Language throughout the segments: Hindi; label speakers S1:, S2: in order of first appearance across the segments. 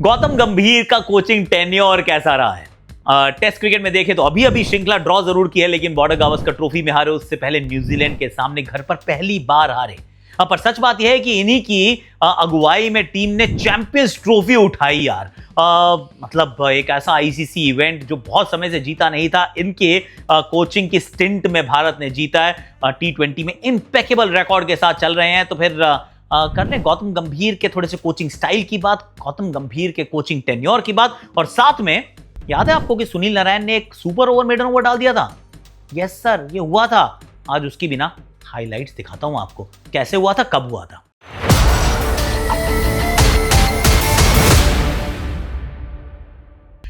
S1: गौतम गंभीर का कोचिंग टेन्योर कैसा रहा है? टेस्ट क्रिकेट में देखें तो अभी अभी श्रृंखला ड्रॉ जरूर की है, लेकिन बॉर्डर गावस्कर ट्रॉफी में हारे, उससे पहले न्यूजीलैंड के सामने घर पर पहली बार हारे। पर सच बात यह है कि इन्हीं की अगुवाई में टीम ने चैंपियंस ट्रॉफी उठाई यार। मतलब एक ऐसा आईसीसी इवेंट जो बहुत समय से जीता नहीं था, इनके कोचिंग की स्टिंट में भारत ने जीता है। T20 में इम्पेकेबल रिकॉर्ड के साथ चल रहे हैं। तो फिर कर लें गौतम गंभीर के थोड़े से कोचिंग स्टाइल की बात, गौतम गंभीर के कोचिंग टेन्योर की बात, और साथ में याद है आपको कि सुनील नारायण ने एक सुपर ओवर मेडन ओवर डाल दिया था। यस सर, ये हुआ था। आज उसकी बिना हाइलाइट्स दिखाता हूं आपको, कैसे हुआ था, कब हुआ था।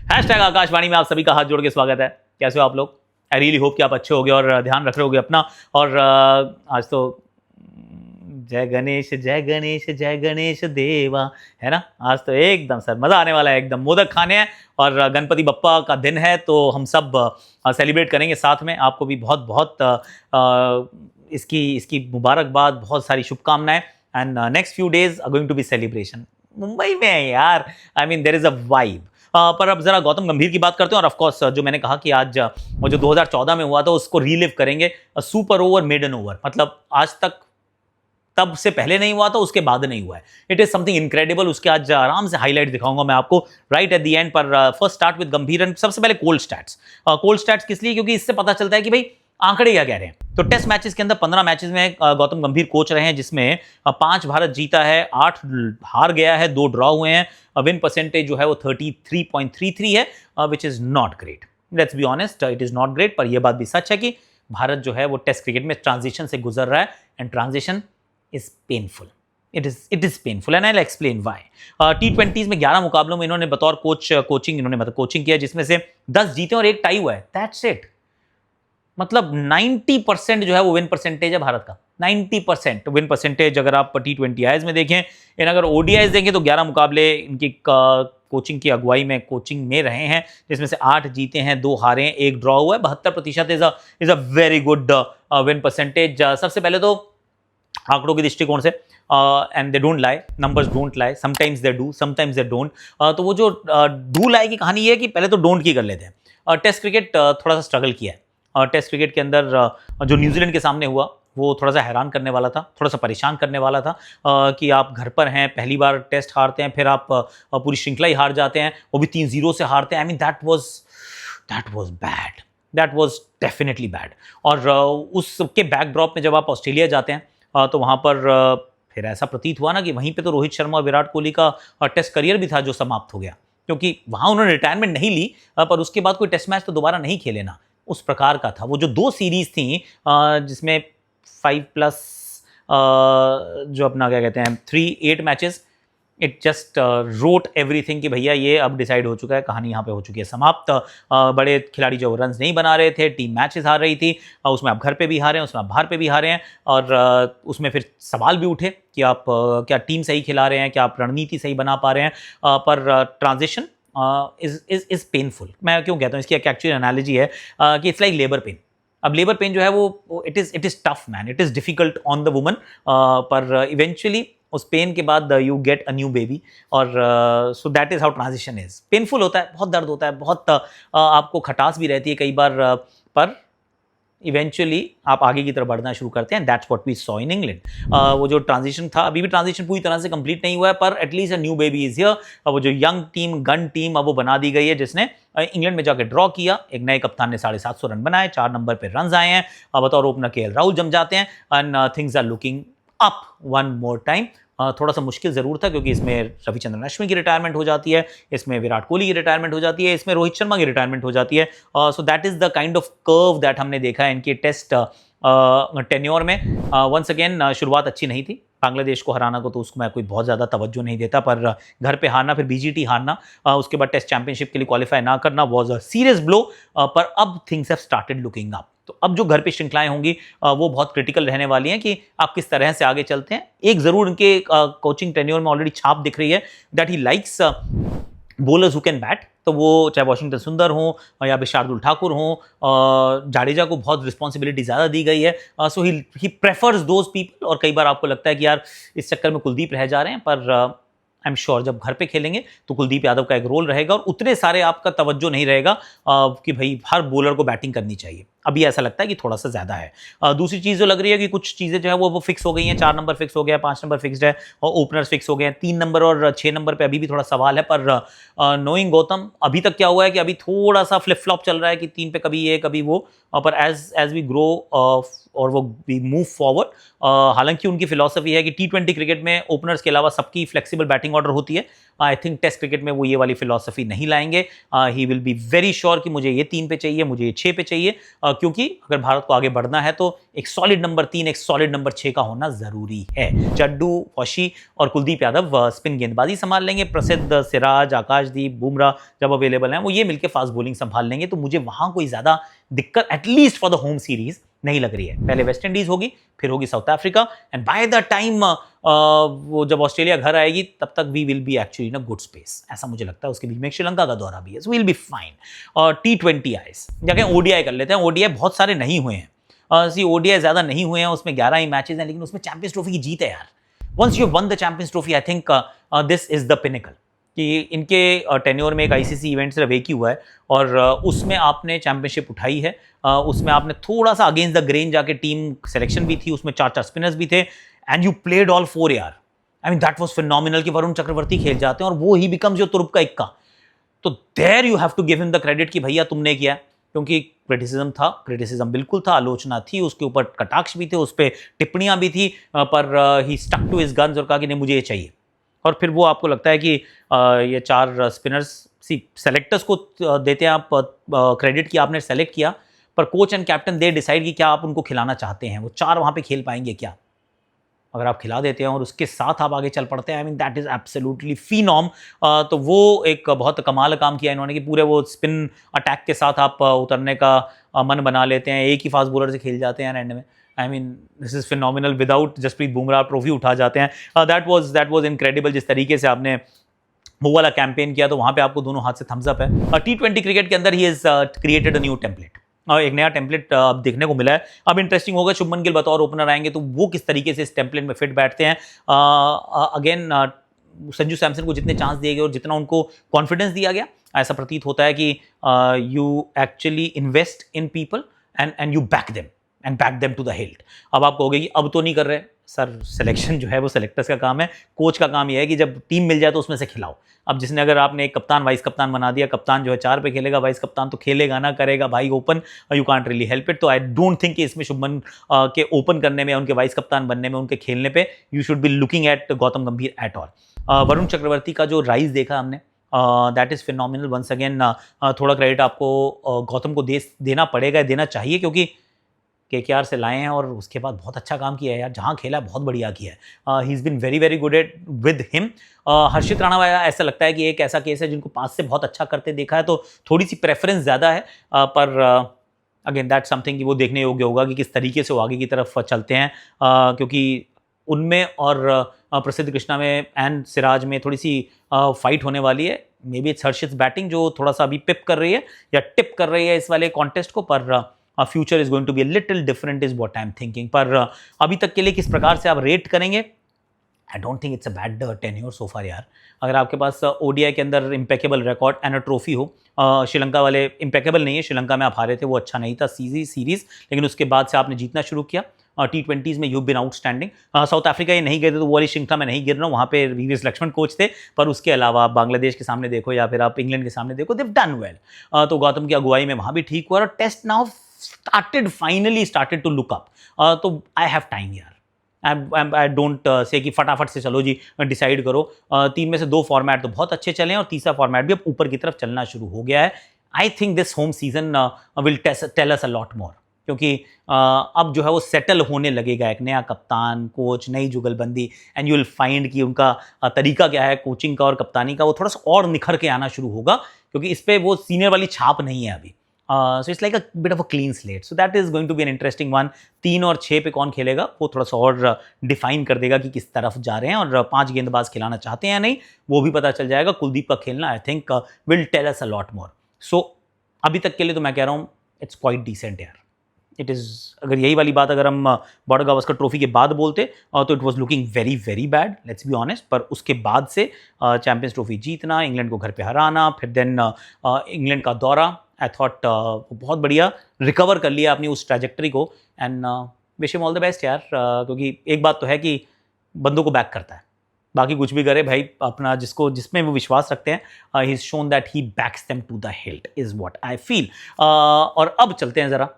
S1: हैशटैग आकाशवाणी में आप सभी का हाथ जोड़ के स्वागत है। कैसे हो आप लोग? आई रियली होप कि आप अच्छे होगे और ध्यान रख रहे होगे अपना। और आज तो जय गणेश जय गणेश जय गणेश देवा, है ना। आज तो एकदम सर मजा आने वाला है, एकदम मोदक खाने हैं और गणपति बप्पा का दिन है, तो हम सब सेलिब्रेट करेंगे साथ में। आपको भी बहुत बहुत इसकी मुबारकबाद, बहुत सारी शुभकामनाएं। And next few days are going to be celebration. Mumbai में है यार, I mean there is a vibe. पर अब जरा गौतम गंभीर की बात करते हैं। और ऑफकोर्स जो मैंने कहा कि आज वो जो 2014 में हुआ था उसको रीलिव करेंगे। सुपर ओवर मेडन ओवर, मतलब आज तक तब से पहले नहीं हुआ था, उसके बाद नहीं हुआ है। It is something incredible. उसके आज आराम से हाईलाइट दिखाऊंगा मैं आपको राइट एट द एंड। पर फर्स्ट स्टार्ट विद गंभीर। एंड सबसे पहले कोल्ड स्टैट्स। कोल्ड स्टैट्स किस लिए? क्योंकि इससे पता चलता है कि भाई आंकड़े क्या कह रहे हैं। तो टेस्ट मैचेस के अंदर 15 मैचेस में गौतम गंभीर कोच रहे हैं, जिसमें 5 भारत जीता है, 8 हार गया है, 2 ड्रॉ हुए हैं। विन परसेंटेज जो है वो 33.33 है, which is not great. Let's be honest, it is not great. पर यह बात भी सच है कि भारत जो है वो टेस्ट क्रिकेट में ट्रांजिशन से गुजर रहा है, and transition is painful. It is painful and I'll explain why. T20s में 11 मुकाबलों में इन्होंने बतौर कोचिंग इन्होंने कोचिंग किया, जिसमें से 10 जीते और 1 टाई हुआ है। That's it. मतलब 90% जो है वो विन परसेंटेज है भारत का। 90% विन परसेंटेज अगर आप T20Is में देखें। इन अगर ODIs देखें तो 11 मुकाबले इनकी कोचिंग की अगुवाई में कोचिंग में रहे हैं, जिसमें से 8 जीते हैं, 2 हारे हैं, 1 ड्रॉ हुआ है। 72% is a very good win percentage. सबसे पहले तो आंकड़ों के दृष्टिकोण से, and they don't lie, numbers don't lie, sometimes they do, sometimes they don't. तो वो जो डू लाई की कहानी ये है कि पहले तो डोंट की कर लेते हैं। टेस्ट क्रिकेट थोड़ा सा स्ट्रगल किया है। टेस्ट क्रिकेट के अंदर जो न्यूजीलैंड के सामने हुआ वो थोड़ा सा हैरान करने वाला था, थोड़ा सा परेशान करने वाला था। कि आप घर पर हैं, पहली बार टेस्ट हारते हैं, फिर आप पूरी श्रृंखला ही हार जाते हैं, वो भी 3-0 से हारते हैं। I mean that was bad, that was definitely bad. और उसके बैकड्रॉप में जब आप ऑस्ट्रेलिया जाते हैं तो वहाँ पर फिर ऐसा प्रतीत हुआ ना कि वहीं पे तो रोहित शर्मा और विराट कोहली का टेस्ट करियर भी था जो समाप्त हो गया, क्योंकि वहाँ उन्होंने रिटायरमेंट नहीं ली, पर उसके बाद कोई टेस्ट मैच तो दोबारा नहीं खेले ना, उस प्रकार का था। वो जो 2 सीरीज थी जिसमें 5+ जो अपना क्या कहते हैं 3-8 matches, it just road everything कि भैया ये अब डिसाइड हो चुका है, कहानी यहाँ पे हो चुकी है समाप्त। बड़े खिलाड़ी जो रन्स नहीं बना रहे थे, टीम मैचेस हार रही थी, उसमें आप घर पे भी हारे हैं, उसमें आप बाहर पे भी हारे हैं। और उसमें फिर सवाल भी उठे कि आप क्या टीम सही खिला रहे हैं, क्या आप रणनीति सही बना पा रहे हैं। पर ट्रांजिशन इज पेनफुल। मैं क्यों कहता हूँ, इसकी एक एक्चुअल एनालॉजी है कि इट्स लाइक लेबर पेन। अब लेबर पेन जो है वो it is tough man, it is difficult on the woman, पर इवेंचुअली उस पेन के बाद you get a new baby. और so that is how transition is. Painful होता है, बहुत दर्द होता है, बहुत आपको खटास भी रहती है कई बार, पर इवेंचुअली आप आगे की तरफ बढ़ना शुरू करते हैं। That's what we saw in England. वो जो ट्रांजिशन था, अभी भी ट्रांजिशन पूरी तरह से कंप्लीट नहीं हुआ है, पर at least a new baby is here. वो जो यंग टीम, गन टीम, अब वो बना दी गई है, जिसने इंग्लैंड में जाकर ड्रॉ किया। एक नए कप्तान ने 750 रन बनाए, 4 नंबर पे रन आए हैं। बतौर ओपनर KL राहुल जम जाते हैं, and things are looking up one more time. थोड़ा सा मुश्किल ज़रूर था, क्योंकि इसमें रविचंद्रन अश्विन की रिटायरमेंट हो जाती है, इसमें विराट कोहली की रिटायरमेंट हो जाती है, इसमें रोहित शर्मा की रिटायरमेंट हो जाती है। So that is the kind of curve that हमने देखा है इनके टेस्ट टेन्योर में। वंस अगेन शुरुआत अच्छी नहीं थी। बांग्लादेश को हराना को तो उसको मैं कोई बहुत ज़्यादा तवज्जो नहीं देता, पर घर पे हारना, फिर BGT हारना, उसके बाद टेस्ट चैंपियनशिप के लिए क्वालिफाई ना करना वॉज अ सीरियस ब्लो। पर अब things have started looking up. तो अब जो घर पे श्रृंखलाएं होंगी वो बहुत क्रिटिकल रहने वाली हैं कि आप किस तरह से आगे चलते हैं। एक ज़रूर उनके कोचिंग टेन्योर में ऑलरेडी छाप दिख रही है, that he likes bowlers who can bat. तो वो चाहे वाशिंगटन सुंदर हो या शार्दुल ठाकुर हो, जाडेजा को बहुत रिस्पॉन्सिबिलिटी ज़्यादा दी गई है। सो ही प्रेफर्स दोज पीपल। और कई बार आपको लगता है कि यार इस चक्कर में कुलदीप रह जा रहे हैं, पर आई एम श्योर जब घर पे खेलेंगे तो कुलदीप यादव का एक रोल रहेगा और उतने सारे आपका तवज्जो नहीं रहेगा कि भाई हर बॉलर को बैटिंग करनी चाहिए। अभी ऐसा लगता है कि थोड़ा सा ज़्यादा है। दूसरी चीज़ जो लग रही है कि कुछ चीज़ें जो है वो फिक्स हो गई हैं। 4 नंबर फिक्स हो गया, 5 नंबर फिक्स्ड है और ओपनर्स फिक्स हो गए हैं। 3 नंबर और 6 नंबर पे अभी भी थोड़ा सवाल है, पर नोइंग गौतम अभी तक क्या हुआ है कि अभी थोड़ा सा फ्लिप फ्लॉप चल रहा है कि 3 पे कभी ये कभी वो, पर एज वी ग्रो और वो वी मूव फॉरवर्ड, हालांकि उनकी फिलॉसफी है कि T20 क्रिकेट में ओपनर्स के अलावा सबकी फ्लेक्सिबल बैटिंग ऑर्डर होती है। आई थिंक टेस्ट क्रिकेट में वो ये वाली फिलॉसफी नहीं लाएंगे। He will be very sure कि मुझे ये 3 पे चाहिए, मुझे ये 6 पे चाहिए, क्योंकि अगर भारत को आगे बढ़ना है तो एक सॉलिड नंबर 3, एक सॉलिड नंबर 6 का होना जरूरी है। जड्डू, वशी और कुलदीप यादव स्पिन गेंदबाजी संभाल लेंगे। प्रसिद्ध, सिराज, आकाशदीप, बुमराह जब अवेलेबल हैं वो ये मिलकर फास्ट बॉलिंग संभाल लेंगे। तो मुझे वहां कोई ज्यादा दिक्कत at least for the home series नहीं लग रही है। पहले वेस्ट इंडीज होगी, फिर होगी South Africa, and by the time वो जब ऑस्ट्रेलिया घर आएगी तब तक we will be actually in a good space, ऐसा मुझे लगता है। उसके बीच में श्रीलंका का दौरा भी है, सो विल बी फाइन। और T20 आईज जगह ओडीआई कर लेते हैं। ओडीआई बहुत सारे नहीं हुए हैं, ओडीआई ज्यादा नहीं हुए हैं, उसमें 11 ही मैचेस हैं, लेकिन उसमें चैंपियंस ट्रॉफी की जीत है यार। Once you won the Champions Trophy, I think this is the pinnacle कि इनके टेन्योर में एक आईसीसी इवेंट सिर्फ एक ही हुआ है और उसमें आपने चैंपियनशिप उठाई है। उसमें आपने थोड़ा सा अगेंस्ट द ग्रेन जाके, टीम सिलेक्शन भी थी, उसमें 4 स्पिनर्स भी थे, एंड यू प्लेड ऑल 4 यार। I mean that was phenomenal कि वरुण चक्रवर्ती खेल जाते हैं और वो ही बिकम्स योर तुरुप का इक्का। तो there you have to give him the credit कि भैया तुमने किया, क्योंकि क्रिटिसिज्म था, क्रिटिसिज्म बिल्कुल था, आलोचना थी, उसके ऊपर कटाक्ष भी थे, उस पर टिप्पणियां भी थी, पर ही स्टक टू हिज गन्स और कहा कि नहीं मुझे ये चाहिए। और फिर वो आपको लगता है कि ये 4 स्पिनर्स, सेलेक्टर्स को देते हैं आप क्रेडिट कि आपने सेलेक्ट किया, पर coach and captain they decide कि क्या आप उनको खिलाना चाहते हैं। वो 4 वहां पे खेल पाएंगे क्या? अगर आप खिला देते हैं और उसके साथ आप आगे चल पड़ते हैं, I mean that is absolutely phenom. तो वो एक बहुत कमाल काम किया इन्होंने कि पूरे वो स्पिन अटैक के साथ आप उतरने का मन बना लेते हैं, एक ही फास्ट बॉलर से खेल जाते हैं एंड में। I mean this is phenomenal. Without Jasprit Bumrah trophy उठा जाते हैं। That was incredible. जिस तरीके से आपने वो वाला कैंपेन किया तो वहां पे आपको दोनों हाथ से थम्स अप है। T20 क्रिकेट के अंदर he is created a new template, एक नया टेम्पलेट अब देखने को मिला है। अब इंटरेस्टिंग होगा शुभमन गिल बतौर ओपनर आएंगे तो वो किस तरीके से इस टेम्पलेट में फिट बैठते हैं। अगेन संजू सैमसन को जितने चांस दिए गए और जितना उनको कॉन्फिडेंस दिया गया, ऐसा प्रतीत होता है कि you actually invest in people and you back them to the hilt. अब आप कहोगे कि अब तो नहीं कर रहे सर, सिलेक्शन जो है वो सिलेक्टर्स का काम है, कोच का काम ये है कि जब टीम मिल जाए तो उसमें से खिलाओ। अब जिसने अगर आपने एक कप्तान वाइस कप्तान बना दिया, कप्तान जो है 4 पे खेलेगा, वाइस कप्तान तो खेलेगा ना, करेगा भाई open, you can't really help it. तो आई डोंट थिंक कि इसमें शुभमन के ओपन करने में, उनके वाइस कप्तान बनने में, उनके खेलने पे you should be looking at Gautam गंभीर एट ऑल। वरुण चक्रवर्ती का जो राइज देखा हमने, that is phenomenal. Once again थोड़ा क्रेडिट आपको गौतम को देना पड़ेगा, देना चाहिए, क्योंकि KKR से लाए हैं और उसके बाद बहुत अच्छा काम किया है यार। जहाँ खेला बहुत बढ़िया किया है। He is been very very good at with him. Harshit Rana वाला ऐसा लगता है कि एक ऐसा केस है जिनको पास से बहुत अच्छा करते देखा है, तो थोड़ी सी प्रेफरेंस ज़्यादा है। पर अगेन दैट समथिंग कि वो देखने योग्य होगा कि किस तरीके से वो आगे की तरफ चलते हैं, क्योंकि उनमें और प्रसिद्ध कृष्णा में एंड सिराज में थोड़ी सी फाइट होने वाली है। May be it's Harshit batting जो थोड़ा सा अभी पिप कर रही है या टिप कर रही है इस वाले कॉन्टेस्ट को, पर future is going to be a little different is what I am thinking. पर अभी तक के लिए किस प्रकार से आप रेट करेंगे? I don't think it's a bad tenure so far यार। अगर आपके पास ओडीआई के अंदर impeccable record and a trophy हो, श्रीलंका वाले इम्पेकेबल नहीं है, श्रीलंका में आप हारे थे, वो अच्छा नहीं था सीरीज, लेकिन उसके बाद से आपने जीतना शुरू किया। T20s में you been outstanding. South Africa ये नहीं गए थे तो वो वाली श्रृंखला में नहीं गिर रहा हूँ, वहाँ पे वीवीएस लक्ष्मण कोच थे, पर उसके अलावा आप बांग्लादेश के सामने देखो या फिर आप इंग्लैंड के सामने देखो, देव डन वेल। तो गौतम की अगुवाई में वहाँ भी ठीक हुआ और test now finally started to look up. तो I have time यार। I don't say कि फटाफट से चलो जी डिसाइड करो। 3 में से 2 फॉर्मेट तो बहुत अच्छे चले हैं और तीसरा फॉर्मेट भी अब ऊपर की तरफ चलना शुरू हो गया है। I think this home season will tell us a lot more, क्योंकि अब जो है वो सेटल होने लगेगा, एक नया कप्तान, कोच, नई जुगलबंदी, एंड यू विल फाइंड कि उनका तरीका क्या है कोचिंग का और कप्तानी का, वो थोड़ा सा और निखर के आना शुरू होगा, क्योंकि इस पर वो सीनियर वाली छाप नहीं है अभी। So it's like a bit of a clean slate, so that is going to be an interesting one. 3 और 6 पे कौन खेलेगा वो थोड़ा सा और डिफाइन कर देगा कि किस तरफ जा रहे हैं, और 5 गेंदबाज खिलाना चाहते हैं या नहीं वो भी पता चल जाएगा। कुलदीप का खेलना I think will tell us a lot more. So अभी तक के लिए तो मैं कह रहा हूँ इट्स क्वाइट डिसेंट यार। इट इज़, अगर यही वाली बात अगर हम बॉर्डर गावस्कर ट्रॉफी के बाद बोलते तो it was looking very very bad, let's be honest. पर उसके बाद से चैंपियंस ट्रॉफी जीतना, इंग्लैंड को घर पे हराना, फिर देन इंग्लैंड का दौरा, आई थॉट बहुत बढ़िया रिकवर कर लिया अपनी उस ट्रैजेक्टरी को। And wish him all the best यार, क्योंकि एक बात तो है कि बंदों को बैक करता है, बाकी कुछ भी करे भाई, अपना जिसको जिसमें वो विश्वास रखते हैं, he is shown that he backs them to the hilt is what I feel. और अब चलते हैं ज़रा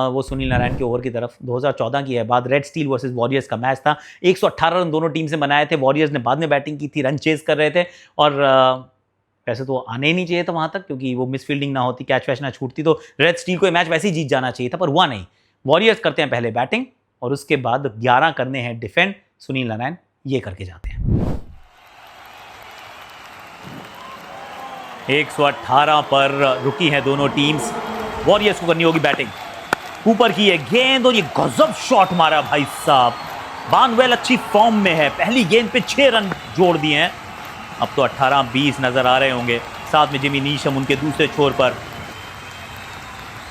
S1: वो सुनील नारायण के ओवर की तरफ। 2014 की है बात, रेड स्टील वर्सेस वॉरियर्स का मैच था। 118 रन दोनों टीम से बनाए थे। वॉरियर्स ने बाद में बैटिंग की थी, रन चेज कर रहे थे, और वैसे तो आने ही नहीं चाहिए था वहाँ तक, क्योंकि वो मिस फील्डिंग ना होती, कैच वैच ना छूटती, तो रेड स्टील को ये मैच वैसे ही जीत जाना चाहिए था, पर हुआ नहीं। वॉरियर्स करते हैं पहले बैटिंग और उसके बाद 11 करने हैं डिफेंड। सुनील नारायण ये करके जाते हैं। 118 पर रुकी हैं दोनों टीम्स। वॉरियर्स को करनी होगी बैटिंग। ऊपर की है गेंद और ये गजब शॉट मारा भाई साहब। बानवेल अच्छी फॉर्म में है, पहली गेंद पे 6 रन जोड़ दिए हैं। अब तो 18-20 नजर आ रहे होंगे, साथ में जिमी नीशम उनके दूसरे छोर पर।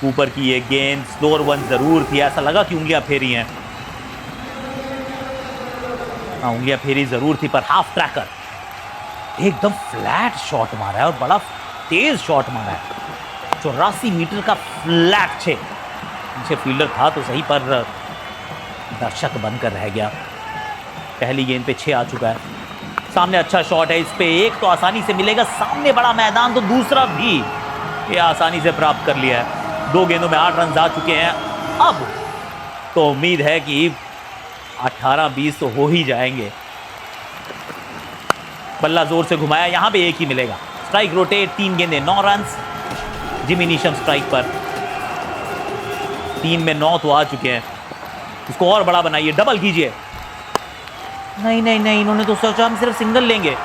S1: ऊपर की ये गेंद स्लोअर वन जरूर थी, ऐसा लगा कि उंगलियां फेरी हैं। हाँ, उंगलियां फेरी जरूर थी, पर हाफ ट्रैकर एकदम फ्लैट शॉट मारा है और बड़ा तेज शॉट मारा है। 84 मीटर का फ्लैट 6। पीछे फील्डर था तो सही, पर दर्शक बनकर रह गया। पहली गेंद पे 6 आ चुका है। सामने अच्छा शॉट है, इस पे एक तो आसानी से मिलेगा, सामने बड़ा मैदान तो दूसरा भी ये आसानी से प्राप्त कर लिया है। 2 गेंदों में 8 रन आ चुके हैं। अब तो उम्मीद है कि 18-20 तो हो ही जाएंगे। बल्ला जोर से घुमाया, यहां पे एक ही मिलेगा। स्ट्राइक रोटेट, 3 गेंदें 9 रन। जिमी नीशम स्ट्राइक पर। 3 में 9 तो आ चुके हैं, इसको और बड़ा बनाइए, डबल कीजिए। नहीं नहीं नहीं, इन्होंने तो सोचा हम सिर्फ सिंगल लेंगे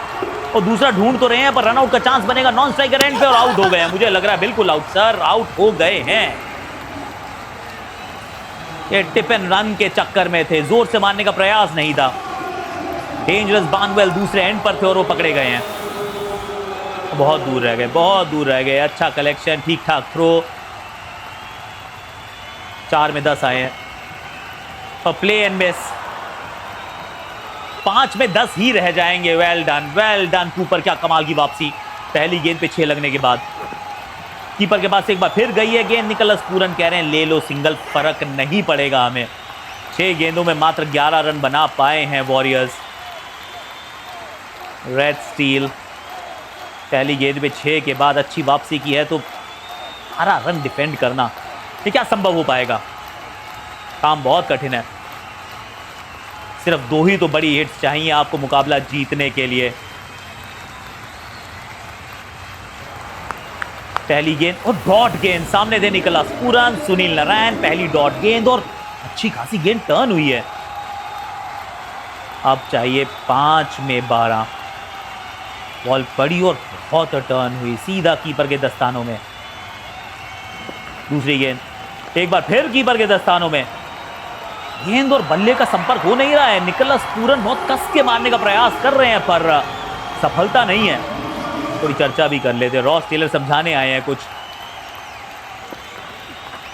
S1: और दूसरा ढूंढ तो रहे हैं, पर रनआउट का चांस बनेगा। नॉन स्ट्राइकर एंड पे और आउट हो गए हैं। मुझे लग रहा है बिल्कुल आउट सर, आउट हो गए हैं। ये टिप एंड रन के चक्कर में थे, जोर से मारने का प्रयास नहीं था। डेंजरस बानवेल दूसरे एंड पर थे और वो पकड़े गए हैं। बहुत दूर रह गए, बहुत दूर रह गए। अच्छा कलेक्शन, ठीक ठाक थ्रो। 4 में 10 आए हैं और प्ले एंड मिस। 5 में 10 ही रह जाएंगे। Well done, well done Cooper, क्या कमाल की वापसी। पहली गेंद पे 6 लगने के बाद कीपर के पास एक बार फिर गई है गेंद। निकोलस पूरन कह रहे हैं ले लो सिंगल, फर्क नहीं पड़ेगा हमें। 6 गेंदों में मात्र 11 रन बना पाए हैं वॉरियर्स। रेड स्टील पहली गेंद पे 6 के बाद अच्छी वापसी की है, तो 12 रन डिफेंड करना ये क्या संभव हो पाएगा? काम बहुत कठिन है। सिर्फ 2 ही तो बड़ी हिट्स चाहिए आपको मुकाबला जीतने के लिए। पहली गेंद और डॉट गेंद सामने दे निकोलस पूरन। सुनील नारायण पहली डॉट गेंद और अच्छी खासी गेंद टर्न हुई है। अब चाहिए 5 में 12। बॉल पड़ी और बहुत टर्न हुई, सीधा कीपर के दस्तानों में। दूसरी गेंद एक बार फिर कीपर के दस्तानों में। गेंद और बल्ले का संपर्क हो नहीं रहा है। निकोलस पूरन बहुत कस के मारने का प्रयास कर रहे हैं, पर सफलता नहीं है। थोड़ी चर्चा भी कर लेते। रॉस टेलर समझाने आए हैं कुछ।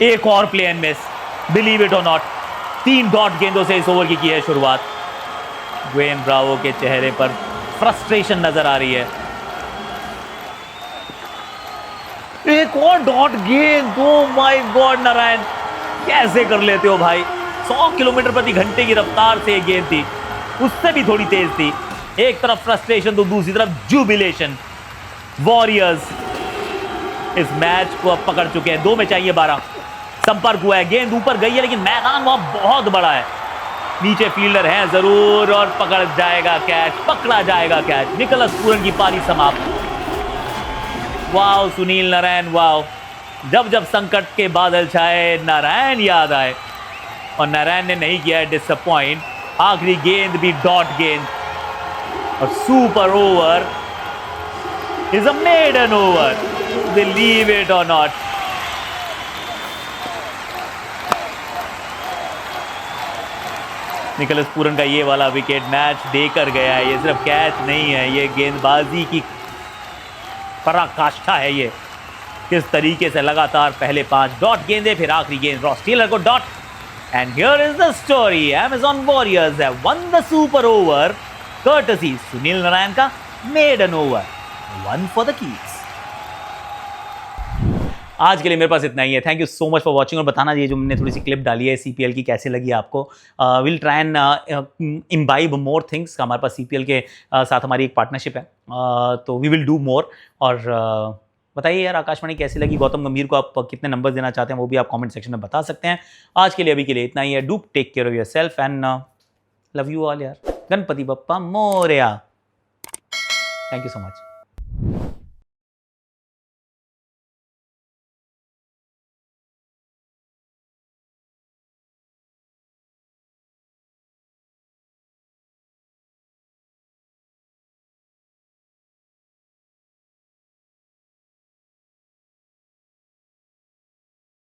S1: एक और play and miss, believe it और नॉट। 3 डॉट गेंदों से इस ओवर की है शुरुआत। ड्वेन ब्रावो के चेहरे पर फ्रस्ट्रेशन नजर आ रही है। एक और डॉट गेंद। ओह माय गॉड नारायण, कैसे कर लेते हो भाई? 100 किलोमीटर प्रति घंटे की रफ्तार से एक गेंद थी, उससे भी थोड़ी तेज थी। एक तरफ फ्रस्ट्रेशन तो दूसरी तरफ जुबिलेशन। वॉरियर्स इस मैच को अब पकड़ चुके हैं। 2 में चाहिए 12। संपर्क हुआ है, गेंद ऊपर गई है, लेकिन मैदान वहां बहुत बड़ा है। नीचे फील्डर हैं जरूर और पकड़ जाएगा कैच, पकड़ा जाएगा कैच। निकोलस पूरन की पारी समाप्त। Wow Sunil Narayan, wow. जब जब संकट के बादल छाए नारायण याद आए, और नारायण ने नहीं किया डिसअपॉइंट। आखिरी गेंद भी डॉट गेंद और super over is a maiden over, believe it और नॉट। निकोलस पूरन का ये वाला विकेट मैच देकर गया है। ये सिर्फ कैच नहीं है, ये गेंदबाजी की पराकाष्ठा है। ये किस तरीके से लगातार पहले 5 डॉट गेंदे, फिर आखिरी गेंद रॉस टेलर को dot. And here is the story, Amazon Warriors have won the super over courtesy Sunil Narine का maiden over, one for the keeps। आज के लिए मेरे पास इतना ही है। Thank you so much for watching. और बताना ये जो मैंने थोड़ी सी क्लिप डाली है सीपीएल की कैसे लगी आपको। Will try and imbibe more things. हमारे पास सीपीएल के साथ हमारी एक पार्टनरशिप है, तो वी विल डू मोर। और बताइए यार आकाशवाणी कैसी लगी, गौतम गंभीर को आप कितने नंबर देना चाहते हैं वो भी आप कमेंट सेक्शन में बता सकते हैं। आज के लिए अभी के लिए इतना ही है। Do take care of yourself and love you all यार। Ganpati Bappa Morya. Thank you so much.